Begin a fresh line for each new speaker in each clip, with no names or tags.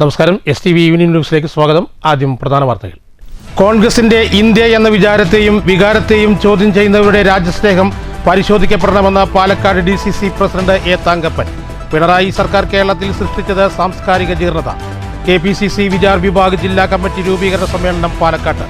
നമസ്കാരം. STV evening ന്യൂസിലേക്ക് സ്വാഗതം. ആദ്യം പ്രധാന വാർത്തകൾ. കോൺഗ്രസിന്റെ ഇന്ത്യ എന്ന വിചാരത്തെയും വികാരത്തെയും ചോദ്യം ചെയ്യുന്നവരുടെ രാജ്യസ്നേഹം പരിശോധിക്കപ്പെടണമെന്ന് Palakkad DCC president A. Thankappan. Pinarayi സർക്കാർ കേരളത്തിൽ സൃഷ്ടിച്ചത് സാംസ്കാരിക ജീർണത. KPCC വിചാർ വിഭാഗ് ജില്ലാ കമ്മിറ്റി രൂപീകരണ സമ്മേളനം പാലക്കാട്ട്.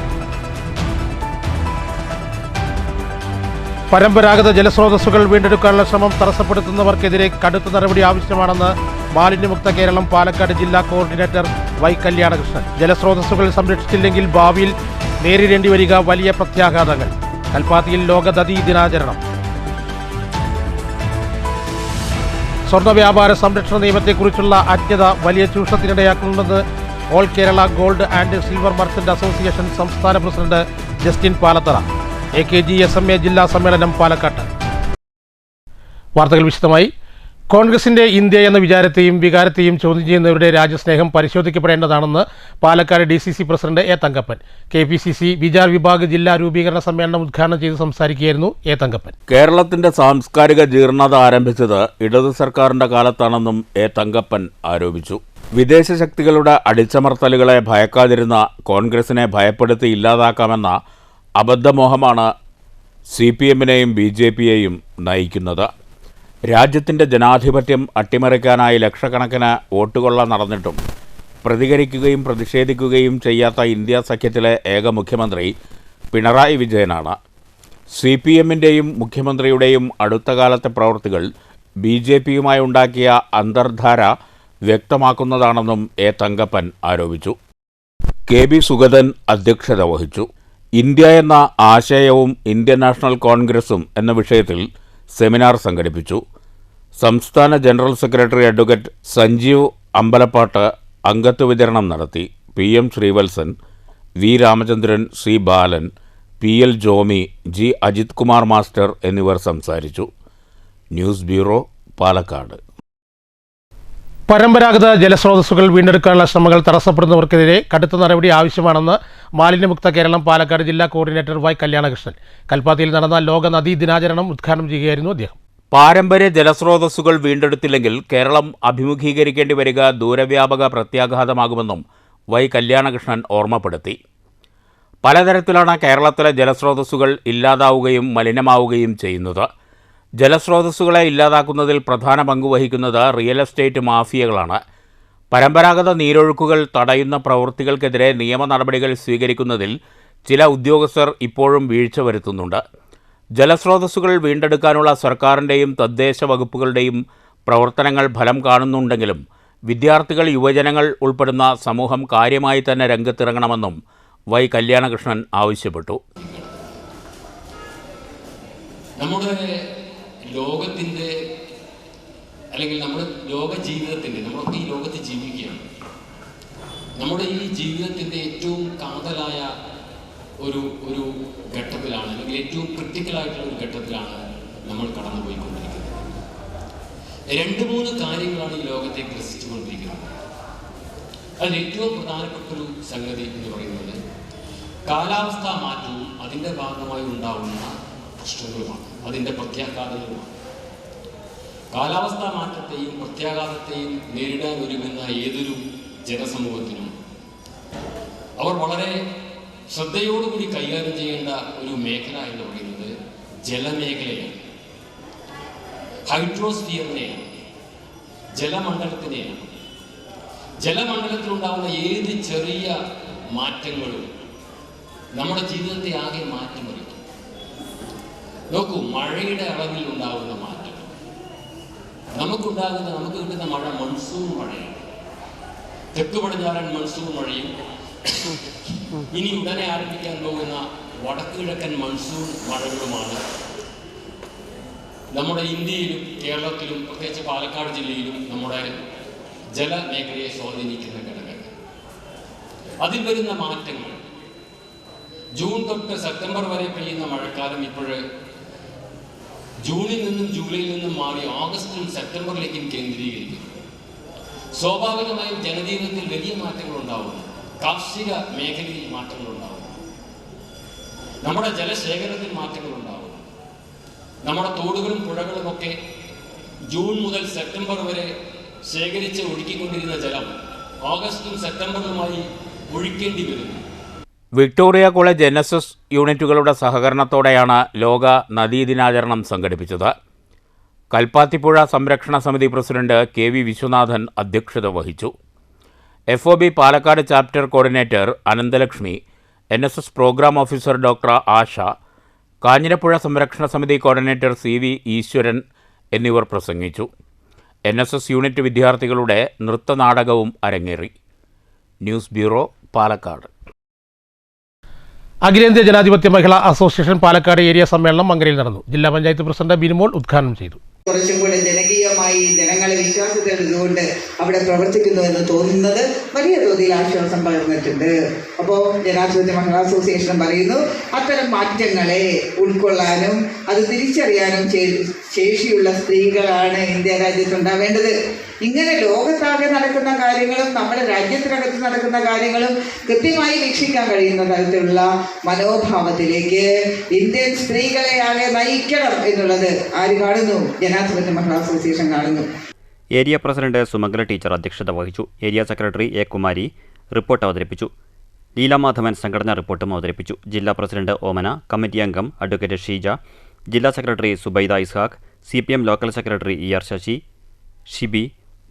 പരമ്പരാഗത ജലസ്രോതസ്സുകൾ വീണ്ടെടുക്കാനുള്ള ശ്രമം തടസ്സപ്പെടുത്തുന്നവർക്കെതിരെ കടുത്ത നടപടി ആവശ്യമാണെന്ന് മാലിന്യമുക്ത കേരളം പാലക്കാട് ജില്ലാ കോർഡിനേറ്റർ Y. കല്യാണകൃഷ്ണൻ. ജലസ്രോതസ്സുകൾ സംരക്ഷിച്ചില്ലെങ്കിൽ ഭാവിയിൽ നേരിടേണ്ടി വരിക വലിയ പ്രത്യാഘാതങ്ങൾ. കൽപ്പാത്തിയിൽ ലോക നദീ ദിനാചരണം. സ്വർണ്ണ വ്യാപാര സംരക്ഷണ നിയമത്തെക്കുറിച്ചുള്ള അജ്ഞത വലിയ ചൂഷണത്തിനിടയാക്കുന്നുണ്ടെന്ന് all Kerala gold and silver merchant association സംസ്ഥാന പ്രസിഡന്റ് ജസ്റ്റിൻ പാലത്തറ. AKGSMA ജില്ലാ സമ്മേളനം പാലക്കാട്ട്. വാർത്തകൾ വിശദമായി. കോൺഗ്രസിന്റെ ഇന്ത്യ എന്ന വിചാരത്തെയും വികാരത്തെയും ചോദ്യം ചെയ്യുന്നവരുടെ രാജ്യസ്നേഹം പരിശോധിക്കപ്പെടേണ്ടതാണെന്ന് Palakkad DCC president A. Thankappan. KPCC Vichar Vibhag ജില്ലാ രൂപീകരണ സമ്മേളനം ഉദ്ഘാടനം ചെയ്ത് സംസാരിക്കുകയായിരുന്നു A. തങ്കപ്പൻ.
കേരളത്തിന്റെ സാംസ്കാരിക ജീർണത ആരംഭിച്ചത് ഇടതു സർക്കാരിന്റെ കാലത്താണെന്നും A. തങ്കപ്പൻ ആരോപിച്ചു. വിദേശ ശക്തികളുടെ അടിച്ചമർത്തലുകളെ ഭയക്കാതിരുന്ന കോൺഗ്രസിനെ ഭയപ്പെടുത്തി ഇല്ലാതാക്കാമെന്ന അബദ്ധമോഹമാണ് CPMനെയും BJPയെയും നയിക്കുന്നത്. രാജ്യത്തിൻ്റെ ജനാധിപത്യം അട്ടിമറിക്കാനായി ലക്ഷക്കണക്കിന് വോട്ടുകൊള്ള നടന്നിട്ടും പ്രതികരിക്കുകയും പ്രതിഷേധിക്കുകയും ചെയ്യാത്ത ഇന്ത്യ സഖ്യത്തിലെ ഏക മുഖ്യമന്ത്രി പിണറായി വിജയനാണ്. CPMൻ്റെയും മുഖ്യമന്ത്രിയുടെയും അടുത്ത കാലത്തെ പ്രവൃത്തികൾ BJPയുമായി ഉണ്ടാക്കിയ അന്തർധാര വ്യക്തമാക്കുന്നതാണെന്നും A. തങ്കപ്പൻ ആരോപിച്ചു. KB സുഗതൻ അധ്യക്ഷത വഹിച്ചു. ഇന്ത്യ എന്ന ആശയവും ഇന്ത്യൻ നാഷണൽ കോൺഗ്രസും എന്ന വിഷയത്തിൽ സെമിനാർ സംഘടിപ്പിച്ചു. സംസ്ഥാന general secretary advocate Sanjeev Ambalappattu അംഗത്വ വിതരണം നടത്തി. PM Sreevalsan, V. Ramachandran, C. Balan, PL Jomy, G. Ajith Kumar master എന്നിവർ സംസാരിച്ചു. News bureau, Palakkad.
പരമ്പരാഗത ജലസ്രോതസ്സുകൾ വീണ്ടെടുക്കാനുള്ള ശ്രമങ്ങൾ തടസ്സപ്പെടുന്നവർക്കെതിരെ കടുത്ത നടപടി ആവശ്യമാണെന്ന് മാലിന്യമുക്ത കേരളം പാലക്കാട് ജില്ലാ കോർഡിനേറ്റർ Y. കല്യാണകൃഷ്ണൻ. കൽപ്പാത്തിയിൽ നടന്ന ലോക നദീ ദിനാചരണം ഉദ്ഘാടനം ചെയ്യുകയായിരുന്നു അദ്ദേഹം.
പാരമ്പര്യ ജലസ്രോതസ്സുകൾ വീണ്ടെടുത്തില്ലെങ്കിൽ കേരളം അഭിമുഖീകരിക്കേണ്ടി വരിക ദൂരവ്യാപക പ്രത്യാഘാതമാകുമെന്നും Y. കല്യാണകൃഷ്ണൻ ഓർമ്മപ്പെടുത്തി. പലതരത്തിലാണ് കേരളത്തിലെ ജലസ്രോതസ്സുകൾ ഇല്ലാതാവുകയും മലിനമാവുകയും ചെയ്യുന്നത്. ജലസ്രോതസ്സുകളെ ഇല്ലാതാക്കുന്നതിൽ പ്രധാന പങ്കുവഹിക്കുന്നത് റിയൽ എസ്റ്റേറ്റ് മാഫിയകളാണ്. പരമ്പരാഗത നീരൊഴുക്കുകൾ തടയുന്ന പ്രവൃത്തികൾക്കെതിരെ നിയമ നടപടികൾ സ്വീകരിക്കുന്നതിൽ ചില ഉദ്യോഗസ്ഥർ ഇപ്പോഴും വീഴ്ച വരുത്തുന്നുണ്ട്. ജലസ്രോതസ്സുകൾ വീണ്ടെടുക്കാനുള്ള സർക്കാരിൻ്റെയും തദ്ദേശ വകുപ്പുകളുടെയും പ്രവർത്തനങ്ങൾ ഫലം കാണുന്നുണ്ടെങ്കിലും വിദ്യാർത്ഥികൾ, യുവജനങ്ങൾ ഉൾപ്പെടുന്ന സമൂഹം കാര്യമായി തന്നെ രംഗത്തിറങ്ങണമെന്നും Y. കല്യാണകൃഷ്ണൻ ആവശ്യപ്പെട്ടു.
നമ്മുടെ ലോകത്തിൻ്റെ അല്ലെങ്കിൽ നമ്മുടെ ലോക ജീവിതത്തിൻ്റെ, നമ്മളൊക്കെ ഈ ലോകത്ത് ജീവിക്കുകയാണ്. നമ്മുടെ ഈ ജീവിതത്തിൻ്റെ ഏറ്റവും കാതലായ ഒരു ഘട്ടത്തിലാണ്, അല്ലെങ്കിൽ ഏറ്റവും ക്രിട്ടിക്കലായിട്ടുള്ള ഒരു ഘട്ടത്തിലാണ് നമ്മൾ കടന്നുപോയിക്കൊണ്ടിരിക്കുന്നത്. 2-3 കാര്യങ്ങളാണ് ഈ ലോകത്തെ ഗ്രസിച്ചുകൊണ്ടിരിക്കുന്നത്. അതിൽ ഏറ്റവും പ്രധാനപ്പെട്ടൊരു സംഗതി എന്ന് പറയുന്നത് കാലാവസ്ഥാ മാറ്റവും അതിൻ്റെ ഭാഗമായി ഉണ്ടാവുന്ന പ്രശ്നങ്ങളുമാണ്, അതിൻ്റെ പ്രത്യാഘാതങ്ങളുമാണ്. കാലാവസ്ഥാ മാറ്റത്തെയും പ്രത്യാഘാതത്തെയും നേരിടാൻ ഒരുങ്ങുന്ന ഏതൊരു ജനസമൂഹത്തിനും അവർ വളരെ ശ്രദ്ധയോടുകൂടി കൈകാര്യം ചെയ്യേണ്ട ഒരു മേഖല എന്ന് പറയുന്നത് ജലമേഖലയാണ്, ഹൈഡ്രോസ്ഫിയറിനെയാണ്, ജലമണ്ഡലത്തിനെയാണ്. ജലമണ്ഡലത്തിലുണ്ടാകുന്ന ഏത് ചെറിയ മാറ്റങ്ങളും നമ്മുടെ ജീവിതത്തെ ആകെ മാറ്റിമറിക്കും. നോക്കൂ, മഴയുടെ അളവിൽ ഉണ്ടാകുന്ന മാറ്റം, നമുക്ക് കിട്ടുന്ന മഴ മൺസൂൺ മഴയാണ്. തെക്ക് പടിഞ്ഞാറൻ മൺസൂൺ മഴയും ഇനി ഉടനെ ആരംഭിക്കാൻ പോകുന്ന വടക്ക് കിഴക്കൻ മൺസൂൺ മഴകളുമാണ് നമ്മുടെ ഇന്ത്യയിലും കേരളത്തിലും പ്രത്യേകിച്ച് പാലക്കാട് ജില്ലയിലും നമ്മുടെ ജലമേഖലയെ സ്വാധീനിക്കുന്ന ഘടകങ്ങൾ. അതിൽ വരുന്ന മാറ്റങ്ങൾ, ജൂൺ തൊട്ട് സെപ്റ്റംബർ വരെ പെയ്യുന്ന മഴക്കാലം ഇപ്പോഴ് ജൂണിൽ നിന്നും ജൂലൈയിൽ നിന്നും മാറി ഓഗസ്റ്റും സെപ്റ്റംബറിലേക്കും കേന്ദ്രീകരിക്കുന്നു. സ്വാഭാവികമായും ജനജീവിതത്തിൽ വലിയ മാറ്റങ്ങൾ ഉണ്ടാവുന്നു. കാർഷിക മേഖലയിൽ മാറ്റങ്ങൾ ഉണ്ടാവുന്നു. നമ്മുടെ ജലശേഖരത്തിൽ മാറ്റങ്ങൾ ഉണ്ടാവുന്നു. നമ്മുടെ തോടുകളും പുഴകളുമൊക്കെ ജൂൺ മുതൽ സെപ്റ്റംബർ വരെ ശേഖരിച്ച് ഒഴുക്കിക്കൊണ്ടിരുന്ന ജലം ഓഗസ്റ്റും സെപ്റ്റംബറിലുമായി ഒഴിക്കേണ്ടി വരുന്നു.
വിക്ടോറിയ കോളേജ് NSS യൂണിറ്റുകളുടെ സഹകരണത്തോടെയാണ് ലോക നദീദിനാചരണം സംഘടിപ്പിച്ചത്. കൽപ്പാത്തിപ്പുഴ സംരക്ഷണ സമിതി പ്രസിഡന്റ് KV വിശ്വനാഥൻ അധ്യക്ഷത വഹിച്ചു. FOB Palakkad chapter coordinator Ananthalakshmi, NSS programme officer doctor Asha, Kanjirapuzha സംരക്ഷണ സമിതി കോർഡിനേറ്റർ CV ഈശ്വരൻ എന്നിവർ പ്രസംഗിച്ചു. NSS യൂണിറ്റ് വിദ്യാർത്ഥികളുടെ നൃത്തനാടകവും അരങ്ങേറി. News bureau, Palakkad.
അഖിലേന്ത്യാ ജനാധിപത്യ മഹിളാ അസോസിയേഷൻ പാലക്കാട് ഏരിയ സമ്മേളനം മങ്കരയിൽ നടന്നു. ജില്ലാ പഞ്ചായത്ത് പ്രസിഡന്റ് ബിനുമോൾ ഉദ്ഘാടനം ചെയ്തു.
കുറച്ചും കൂടെ ജനകീയമായി ജനങ്ങളെ വിശ്വാസത്തിലെടുത്തുകൊണ്ട് അവിടെ പ്രവർത്തിക്കുന്നു എന്ന് തോന്നുന്നത് വലിയ തോതിൽ ആശ്വാസം പകർന്നിട്ടുണ്ട്. അപ്പോൾ ജനാധിപത്യ മഹിളാ അസോസിയേഷൻ പറയുന്നു, അത്തരം മാറ്റങ്ങളെ ഉൾക്കൊള്ളാനും അത് തിരിച്ചറിയാനും ശേഷിയുള്ള സ്ത്രീകളാണ് ഇന്ത്യ രാജ്യത്തുണ്ടാവേണ്ടത്. ഇങ്ങനെ ലോകത്താകെ നടക്കുന്ന കാര്യങ്ങളും നമ്മുടെ രാജ്യത്തിനകത്ത് നടക്കുന്ന കാര്യങ്ങളും കൃത്യമായി വീക്ഷിക്കാൻ കഴിയുന്ന തരത്തിലുള്ള മനോഭാവത്തിലേക്ക് ഇന്ത്യൻ സ്ത്രീകളെ ആകെ നയിക്കണം എന്നുള്ളത് ആര് കാണുന്നു? ജനാധിപത്യ മഹിളാ അസോസിയേഷൻ കാണുന്നു.
ഏരിയ പ്രസിഡന്റ് സുമംഗല ടീച്ചർ അധ്യക്ഷത വഹിച്ചു. Area secretary A. Kumari report അവതരിപ്പിച്ചു. ലീലാമാധവൻ സംഘടനാ റിപ്പോർട്ടും അവതരിപ്പിച്ചു. ജില്ലാ പ്രസിഡന്റ് ഓമന, കമ്മിറ്റി അംഗം അഡ്വക്കേറ്റ് ഷീജ, ജില്ലാ secretary Subaida Ishaq, CPM local secretary ER Sasi, Shibi,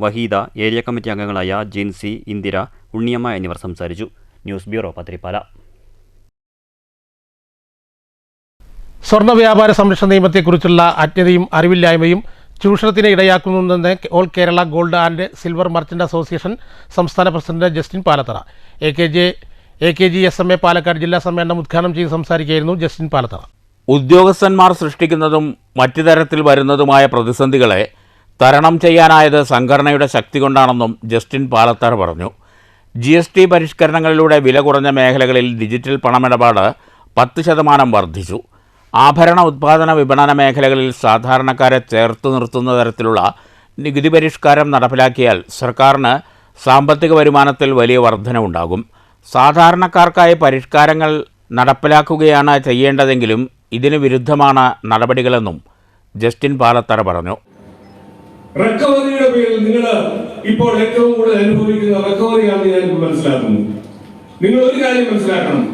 Waheeda, area committee അംഗങ്ങളായ ജിൻസി, ഇന്ദിര, ഉണ്ണിയമ്മ എന്നിവർ സംസാരിച്ചു. News bureau, Pathiripala.
സ്വർണ്ണ വ്യാപാര സംരക്ഷണ നിയമത്തെക്കുറിച്ചുള്ള അജ്ഞതയും അറിവില്ലായ്മയും ചൂഷണത്തിന് ഇടയാക്കുന്നുവെന്ന് all Kerala gold and silver merchant association സംസ്ഥാന president Justin Palathara. AKG SMA Palakkad ജില്ലാ സമ്മേളനം ഉദ്ഘാടനം ചെയ്ത് സംസാരിക്കുകയായിരുന്നു ജസ്റ്റിൻ പാലത്തറ.
ഉദ്യോഗസ്ഥന്മാർ സൃഷ്ടിക്കുന്നതും മറ്റു തരത്തിൽ വരുന്നതുമായ പ്രതിസന്ധികളെ തരണം ചെയ്യാനായത് സംഘടനയുടെ ശക്തി കൊണ്ടാണെന്നും ജസ്റ്റിൻ പാലത്തറ പറഞ്ഞു. GST പരിഷ്കരണങ്ങളിലൂടെ വില കുറഞ്ഞ മേഖലകളിൽ ഡിജിറ്റൽ പണമിടപാട് 10% വർദ്ധിച്ചു. ആഭരണ ഉത്പാദന വിപണന മേഖലകളിൽ സാധാരണക്കാരെ ചേർത്ത് നിർത്തുന്ന തരത്തിലുള്ള നികുതി പരിഷ്കാരം നടപ്പിലാക്കിയാൽ സർക്കാരിന് സാമ്പത്തിക വരുമാനത്തിൽ വലിയ വർധനവുണ്ടാകും. സാധാരണക്കാർക്കായി പരിഷ്കാരങ്ങൾ നടപ്പിലാക്കുകയാണ് ചെയ്യേണ്ടതെങ്കിലും ഇതിന് വിരുദ്ധമാണ് നടപടികളെന്നും ജസ്റ്റിൻ പാലത്തറ പറഞ്ഞു.
റിക്കവറിയുടെ പേരിൽ നിങ്ങൾ ഇപ്പോൾ ഏറ്റവും കൂടുതൽ അനുഭവിക്കുന്ന റിക്കവറിയാണെന്ന് ഞാൻ മനസ്സിലാക്കുന്നു. നിങ്ങൾ ഒരു കാര്യം മനസ്സിലാക്കണം,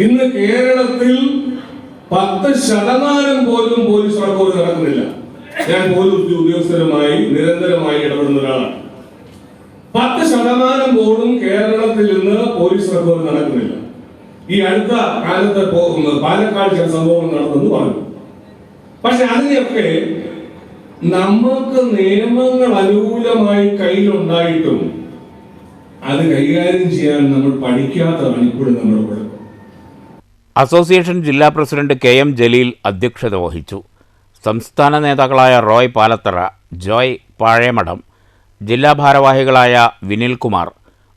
ഇന്ന് കേരളത്തിൽ 10% പോലും പോലീസ് റിക്കവറി നടക്കുന്നില്ല. ഞാൻ പോലീസ് ഉദ്യോഗസ്ഥരുമായി നിരന്തരമായി ഇടപെടുന്ന ഒരാളാണ്. 10% പോലും കേരളത്തിൽ നിന്ന് പോലീസ് റിക്കവറി നടക്കുന്നില്ല. ഈ അടുത്ത കാലത്ത് പാലക്കാട് ചില സംഭവങ്ങൾ നടന്നെന്ന് പറഞ്ഞു. പക്ഷെ അതിനെയൊക്കെ നമുക്ക് നിയമങ്ങൾ അനുകൂലമായി കയ്യിലുണ്ടായിട്ടും അത് കൈകാര്യം ചെയ്യാൻ നമ്മൾ പഠിക്കാത്തതാണ് ഇപ്പോഴും നമ്മുടെ കുഴപ്പം.
അസോസിയേഷൻ ജില്ലാ പ്രസിഡന്റ് KM ജലീൽ അധ്യക്ഷത വഹിച്ചു. സംസ്ഥാന നേതാക്കളായ റോയ് പാലത്തറ, ജോയ് പാഴേമഠം, ജില്ലാ ഭാരവാഹികളായ വിനിൽകുമാർ,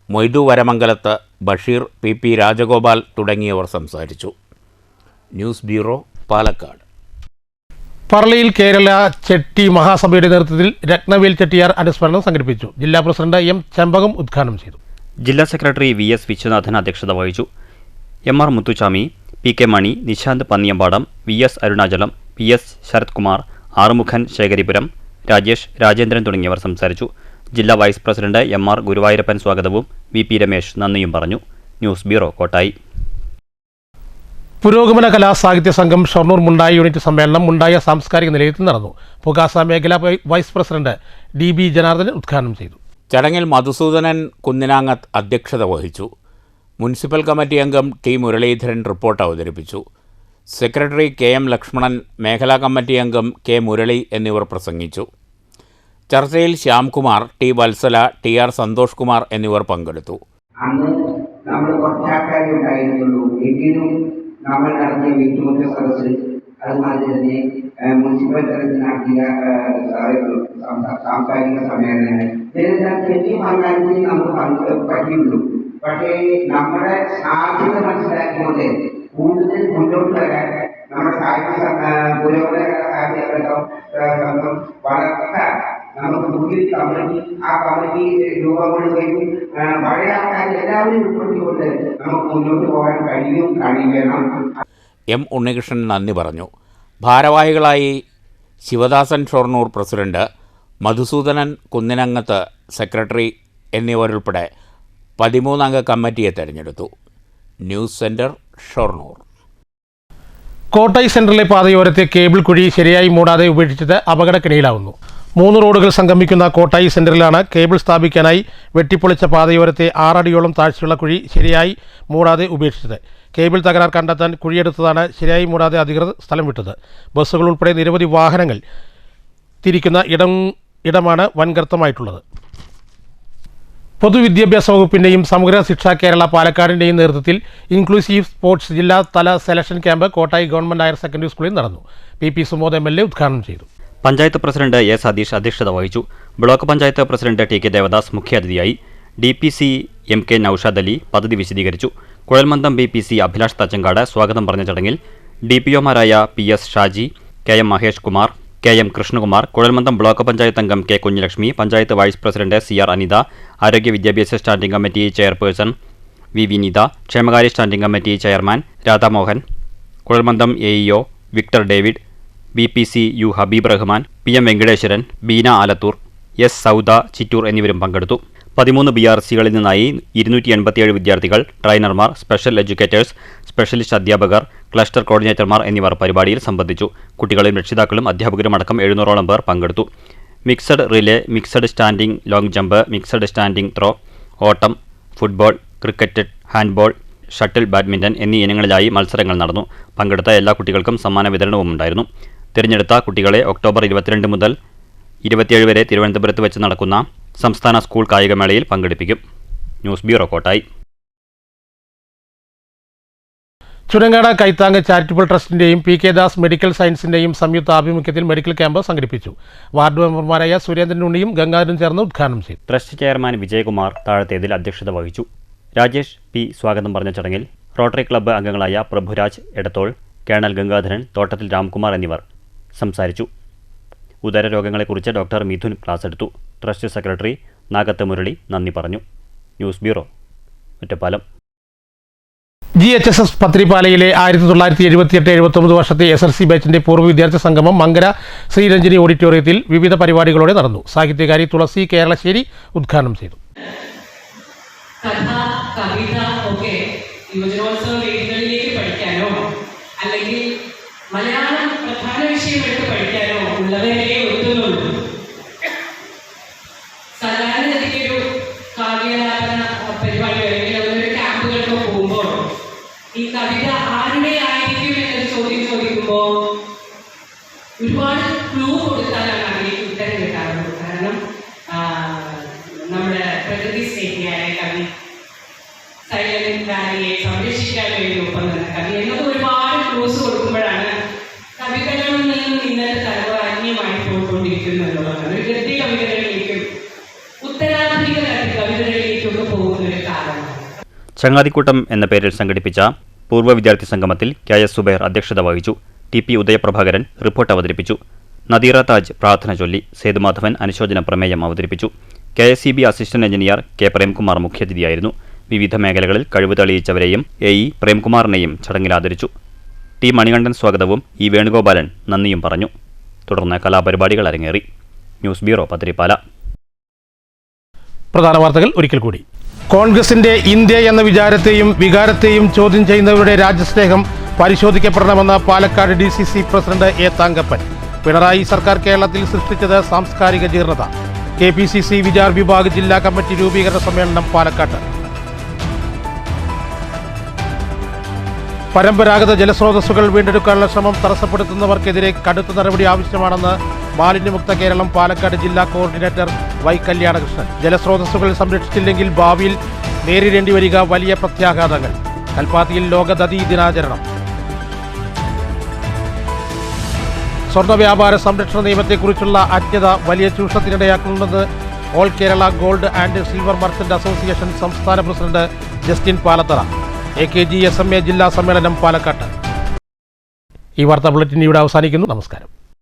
മൊയ്തു വരമംഗലത്ത്, ബഷീർ, PP രാജഗോപാൽ തുടങ്ങിയവർ സംസാരിച്ചു. News bureau, Palakkad.
പറളിയിൽ കേരള ചെട്ടി മഹാസഭയുടെ നേതൃത്വത്തിൽ രത്നവേൽ ചെട്ടിയാർ അനുസ്മരണം സംഘടിപ്പിച്ചു. ജില്ലാ പ്രസിഡന്റ് M. ചെമ്പകം ഉദ്ഘാടനം ചെയ്തു.
ജില്ലാ സെക്രട്ടറി VS വിശ്വനാഥൻ അധ്യക്ഷത വഹിച്ചു. MR മുത്തുച്ചാമി, PK മണി, നിശാന്ത് പന്നിയമ്പാടം, VS അരുണാചലം, PS ശരത് കുമാർ, ആറുമുഖൻ ശേഖരിപുരം, രാജേഷ്, രാജേന്ദ്രൻ തുടങ്ങിയവർ സംസാരിച്ചു. ജില്ലാ വൈസ് പ്രസിഡന്റ് MR ഗുരുവായൂരപ്പൻ സ്വാഗതവും VP രമേശ് നന്ദിയും പറഞ്ഞു. News bureau, Kottayi.
പുരോഗമന കലാ സാഹിത്യ സംഘം ഷൊർണൂർ മുണ്ടായി യൂണിറ്റ് സമ്മേളനം മുണ്ടായ സാംസ്കാരിക നിലയത്തിൽ നടന്നു. പുകാസ മേഖലാ വൈസ് പ്രസിഡന്റ് DB ജനാർദ്ദനൻ ഉദ്ഘാടനം ചെയ്തു.
ചടങ്ങിൽ മധുസൂദനൻ കുന്നിനാങ്ങത്ത് അധ്യക്ഷത വഹിച്ചു. മുനിസിപ്പൽ കമ്മിറ്റി അംഗം T. മുരളീധരൻ റിപ്പോർട്ട് അവതരിപ്പിച്ചു. സെക്രട്ടറി KM ലക്ഷ്മണൻ, മേഖലാ കമ്മിറ്റി അംഗം K. മുരളി എന്നിവർ പ്രസംഗിച്ചു. ചർച്ചയിൽ ശ്യാംകുമാർ, T. വത്സല, TR സന്തോഷ് കുമാർ എന്നിവർ പങ്കെടുത്തു.
അന്ന് നമ്മൾ കുറച്ചാൾക്കാരെ ഉണ്ടായിരുന്നുള്ളൂ. എങ്കിലും നമ്മൾ നടത്തിയ വീട്ടുമുറ്റ സദസ്സ്, അതുമാതിരി തന്നെ മുനിസിപ്പൽ തലത്തിൽ നടത്തിയ സാംസ്കാരിക സമ്മേളനങ്ങൾ, ഇതെല്ലാം ചെറിയ പങ്കാളിത്തം നമുക്ക് പറ്റിയുള്ളൂ. പക്ഷേ നമ്മുടെ സാധ്യത മനസ്സിലാക്കിക്കൊണ്ട് കൂടുതൽ മുന്നോട്ട് വരാൻ നമ്മുടെ പുരോഗമന സാഹിത്യ സംഘം വളർത്താൻ നമുക്ക് പുതിയൊരു കമ്മിറ്റി, ആ കമ്മിറ്റി രൂപം കൊള്ളുകയും പഴയ ആൾക്കാർ എല്ലാവരും ഉൾപ്പെടുത്തിക്കൊണ്ട് നമുക്ക് മുന്നോട്ട് പോകാൻ കഴിയണം.
M. ഉണ്ണികൃഷ്ണൻ നന്ദി പറഞ്ഞു. ഭാരവാഹികളായി ശിവദാസൻ ഷൊർണൂർ പ്രസിഡന്റ്, മധുസൂദനൻ കുന്നിനങ്ങത്ത് സെക്രട്ടറി എന്നിവരുൾപ്പെടെ 13-അംഗ കമ്മിറ്റിയെ തെരഞ്ഞെടുത്തു. News centre, Shoranur.
കോട്ടായി സെന്ററിലെ പാതയോരത്തെ കേബിൾ കുഴി ശരിയായി മൂടാതെ ഉപേക്ഷിച്ചത് അപകടക്കിണിയിലാവുന്നു. 3 റോഡുകൾ സംഗമിക്കുന്ന കോട്ടായി സെന്ററിലാണ് കേബിൾ സ്ഥാപിക്കാനായി വെട്ടിപ്പൊളിച്ച പാതയോരത്തെ 6 അടിയോളം താഴ്ചയുള്ള കുഴി ശരിയായി മൂടാതെ ഉപേക്ഷിച്ചത്. കേബിൾ തകരാർ കണ്ടെത്താൻ കുഴിയെടുത്തതാണ് ശരിയായി മൂടാതെ അധികൃതർ സ്ഥലം വിട്ടത്. ബസ്സുകൾ ഉൾപ്പെടെ നിരവധി വാഹനങ്ങൾ തിരിക്കുന്ന ഇടമാണ് വൻഗർത്തമായിട്ടുള്ളത്. പൊതുവിദ്യാഭ്യാസ വകുപ്പിൻ്റെയും സമഗ്ര ശിക്ഷ കേരള പാലക്കാടിൻ്റെയും നേതൃത്വത്തിൽ ഇൻക്ലൂസീവ് സ്പോർട്സ് ജില്ലാ തല selection camp Kottayi government higher secondary സ്കൂളിൽ നടന്നു. PP സുമോദ് MLA ഉദ്ഘാടനം ചെയ്തു.
പഞ്ചായത്ത് പ്രസിഡന്റ് എ സതീഷ് അധ്യക്ഷത വഹിച്ചു. Block panchayat president TK Devadas മുഖ്യാതിഥിയായി. DPC MK നൌഷാദ് അലി പദ്ധതി വിശദീകരിച്ചു. കുഴൽമന്ദം BPC അഭിലാഷ് തച്ചങ്കാട് സ്വാഗതം പറഞ്ഞ ചടങ്ങിൽ DPOമാരായ PS Shaji, KM Mahesh Kumar, KM Krishnakumar, കുഴൽമന്ദം ബ്ലോക്ക് പഞ്ചായത്ത് അംഗം K Kunjalakshmi, panchayat vice president CR Anitha, ആരോഗ്യ വിദ്യാഭ്യാസ standing committee chairperson V Vineetha, ക്ഷേമകാര്യ സ്റ്റാൻഡിംഗ് കമ്മിറ്റി ചെയർമാൻ രാധാമോഹൻ, കുഴൽമന്ദം AEO Victor David, BPC U Habeeb Rahman, PM Venkateswaran, Beena Alathur, S Sauda Chittur എന്നിവരും പങ്കെടുത്തു. 13 BRCകളിൽ നിന്നായി 287 വിദ്യാർത്ഥികൾ, ട്രെയിനർമാർ, സ്പെഷ്യൽ എഡ്യൂക്കേറ്റേഴ്സ്, സ്പെഷ്യലിസ്റ്റ് അധ്യാപകർ, ക്ലസ്റ്റർ കോർഡിനേറ്റർമാർ എന്നിവർ പരിപാടിയിൽ സംബന്ധിച്ചു. കുട്ടികളും രക്ഷിതാക്കളും അധ്യാപകരും അടക്കം 700ഓളം പേർ പങ്കെടുത്തു. Mixed relay, mixed standing long jump, mixed standing throw, ഓട്ടം, football, cricket, handball, shuttle, badminton എന്നീ ഇനങ്ങളിലായി മത്സരങ്ങൾ നടന്നു. പങ്കെടുത്ത എല്ലാ കുട്ടികൾക്കും സമ്മാന വിതരണവും ഉണ്ടായിരുന്നു. തിരഞ്ഞെടുത്ത കുട്ടികളെ ഒക്ടോബർ 22 മുതൽ 27 വരെ തിരുവനന്തപുരത്ത് വെച്ച് നടക്കുന്ന സംസ്ഥാന സ്കൂൾ കായികമേളയിൽ പങ്കെടുപ്പിക്കും. News bureau, Kottayi.
Churangad Kaithang charitable ട്രസ്റ്റിൻ്റെയും PK ദാസ് മെഡിക്കൽ സയൻസിൻ്റെയും സംയുക്ത ആഭിമുഖ്യത്തിൽ മെഡിക്കൽ ക്യാമ്പ് സംഘടിപ്പിച്ചു. വാർഡ് മെമ്പർമാരായ സുരേന്ദ്രൻ ഉണ്ണിയും ഗംഗാധരനും ചേർന്ന് ഉദ്ഘാടനം ചെയ്തു.
ട്രസ്റ്റ് ചെയർമാൻ വിജയകുമാർ താഴത്തേതിൽ അധ്യക്ഷത വഹിച്ചു. രാജേഷ് P സ്വാഗതം പറഞ്ഞ ചടങ്ങിൽ റോട്ടറി ക്ലബ്ബ് അംഗങ്ങളായ പ്രഭുരാജ് എടത്തോൾ, കേണൽ ഗംഗാധരൻ, തോട്ടത്തിൽ രാംകുമാർ എന്നിവർ സംസാരിച്ചു. ഉദരരോഗങ്ങളെക്കുറിച്ച് ഡോക്ടർ മിഥുൻ ക്ലാസ് എടുത്തു. ട്രസ്റ്റ് സെക്രട്ടറി നാഗത്ത് മുരളി നന്ദി പറഞ്ഞു. News bureau, Ottapalam.
GHSS പത്രിപ്പാലയിലെ 1978-79 വർഷത്തെ SLC ബാച്ചിന്റെ പൂർവ്വ വിദ്യാർത്ഥി സംഗമം മങ്കര ശ്രീരഞ്ജിനി ഓഡിറ്റോറിയത്തിൽ വിവിധ പരിപാടികളോടെ നടന്നു. സാഹിത്യകാരി തുളസി കേരളശ്ശേരി ഉദ്ഘാടനം ചെയ്തു.
കഥ, കവിത ഒക്കെ യുവജനോത്സവ വേദികളിലേക്ക് പഠിക്കാനോ അല്ലെങ്കിൽ മലയാളം പ്രധാന വിഷയം എടുത്ത് പഠിക്കാനോ ഉള്ളവരെ ഒത്തുന്നുള്ളൂ. സാധാരണഗതിക്കൊരു കാവ്യലാപന പരിപാടി അല്ലെങ്കിൽ ഒരു ക്യാമ്പുകളിലോ പോകുമ്പോൾ ഈ കവിത ആരുടെ ആയിരിക്കും എന്നൊരു ചോദ്യം ചോദിക്കുമ്പോൾ ഒരുപാട് ക്ലൂ കൊടുത്താലാണ് അതിലേക്ക് ഉത്തരം കിട്ടാറുള്ളത്. കാരണം നമ്മുടെ പ്രകൃതി സ്നേഹിയായ കവി, സൈലന്റ് വാലിയെ സംരക്ഷിക്കാൻ വേണ്ടി ഒപ്പം നിന്ന കവി എന്നൊക്കെ ഒരുപാട് ക്ലൂസ് കൊടുക്കുമ്പോഴാണ് കവിതകളിൽ നിന്നും ഇന്നത്തെ തലമുറ അന്യമായി പോയിക്കൊണ്ടിരിക്കുന്നു എന്നുള്ളതാണ്. ഒരു ഗദ്യ കവിതകളിലേക്കും ഉത്തരാധുനിക കവിതകളിലേക്കൊക്കെ പോകുന്ന ഒരു കാലമാണ്.
ചങ്ങാതിക്കൂട്ടം എന്ന പേരിൽ സംഘടിപ്പിച്ച പൂർവ്വ വിദ്യാർത്ഥി സംഗമത്തിൽ KS സുബൈർ അധ്യക്ഷത വഹിച്ചു. TP ഉദയപ്രഭാകരൻ റിപ്പോർട്ട് അവതരിപ്പിച്ചു. നദീറ താജ് പ്രാർത്ഥന ചൊല്ലി. സേതുമാധവൻ അനുശോചന പ്രമേയം അവതരിപ്പിച്ചു. KSEB assistant engineer K Premkumar മുഖ്യാതിഥിയായിരുന്നു. വിവിധ മേഖലകളിൽ കഴിവ് തെളിയിച്ചവരെയും AE പ്രേംകുമാറിനെയും ചടങ്ങിൽ ആദരിച്ചു. T മണികണ്ഠൻ സ്വാഗതവും E വേണുഗോപാലൻ നന്ദിയും പറഞ്ഞു. തുടർന്ന് കലാപരിപാടികൾ അരങ്ങേറി. News bureau, Pathirippala.
പ്രധാന വാർത്തകൾ ഒരിക്കൽ കൂടി. കോൺഗ്രസിന്റെ ഇന്ത്യ എന്ന വിചാരത്തെയും വികാരത്തെയും ചോദ്യം ചെയ്യുന്നവരുടെ രാജ്യസ്നേഹം പരിശോധിക്കപ്പെടണമെന്ന് Palakkad DCC president A Thankappan. Pinarayi സർക്കാർ കേരളത്തിൽ സൃഷ്ടിച്ചത് സാംസ്കാരിക ജീർണത. KPCC വിചാർ വിഭാഗ് ജില്ലാ കമ്മിറ്റി രൂപീകരണ സമ്മേളനം പാലക്കാട്ട്. പരമ്പരാഗത ജലസ്രോതസ്സുകൾ വീണ്ടെടുക്കാനുള്ള ശ്രമം തടസ്സപ്പെടുത്തുന്നവർക്കെതിരെ കടുത്ത നടപടി ആവശ്യമാണെന്ന് മാലിന്യമുക്ത കേരളം പാലക്കാട് ജില്ലാ കോർഡിനേറ്റർ Y കല്യാണകൃഷ്ണൻ. ജലസ്രോതസ്സുകൾ സംരക്ഷിച്ചില്ലെങ്കിൽ ഭാവിയിൽ നേരിടേണ്ടി വരിക വലിയ പ്രത്യാഘാതങ്ങൾ. കൽപ്പാത്തിയിൽ ലോക ദതി ദിനാചരണം. സ്വർണ്ണ വ്യാപാര സംരക്ഷണ നിയമത്തെക്കുറിച്ചുള്ള അജ്ഞത വലിയ ചൂഷണത്തിനിടയാക്കുന്നുണ്ടെന്ന് all Kerala gold and silver merchant association സംസ്ഥാന president Justin Palathara. AKG SMA ജില്ലാ സമ്മേളനം പാലക്കാട്ട്. ഈ വാർത്താ ബുള്ളറ്റിൻ ഇവിടെ അവസാനിക്കുന്നു. നമസ്കാരം.